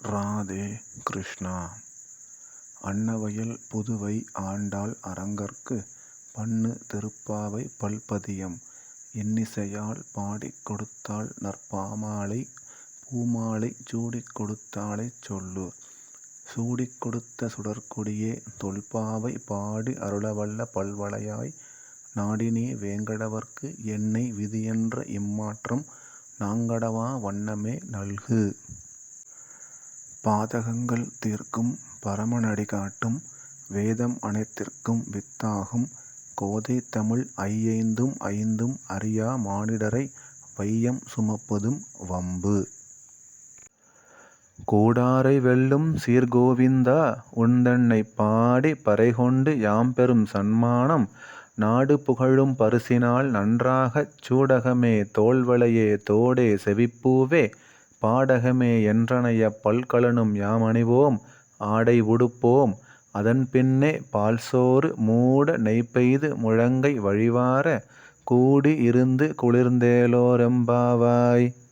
ராதே கிருஷ்ணா. அன்னவயல் புதுவை ஆண்டாள் அரங்கற்கு பண்ணு திருப்பாவை பல்பதியம் இன்னிசையால் பாடிக் கொடுத்தாள் நற்பாமாலை பூமாலை சூடிக் கொடுத்தாளைச் சொல்லு. சூடிக் கொடுத்த சுடர்க்கொடியே தொல்பாவை பாடி அருளவல்ல பல்வளையாய் நாடினே வேங்கடவர்க்கு என்னை விதியென்ற இம்மாற்றம் நாங்கடவா வண்ணமே நல்கு. பாதகங்கள் தீர்க்கும் பரமனடி காட்டும் வேதம் அனைத்திற்கும் வித்தாகும் கோதை தமிழ் ஐயைந்தும் ஐந்தும் அறியா மானிடரை வையம் சுமப்பதும் வம்பு. கூடாரை வெல்லும் சீர்கோவிந்தா உன்தன்னைப் பாடி பறைகொண்டு யாம்பெறும் சன்மானம் நாடு புகழும் பரிசினால் நன்றாகச் சூடகமே தோள்வளையே தோடே செவிப்பூவே பாடகமே என்றனைய பல்கலனும் யாமணிவோம் ஆடை உடுப்போம் அதன் பின்னே பால்சோறு மூட நெய்பெய்து முழங்கை வழிவார கூடி இருந்து குளிர்ந்தேலோரெம்பாவாய்.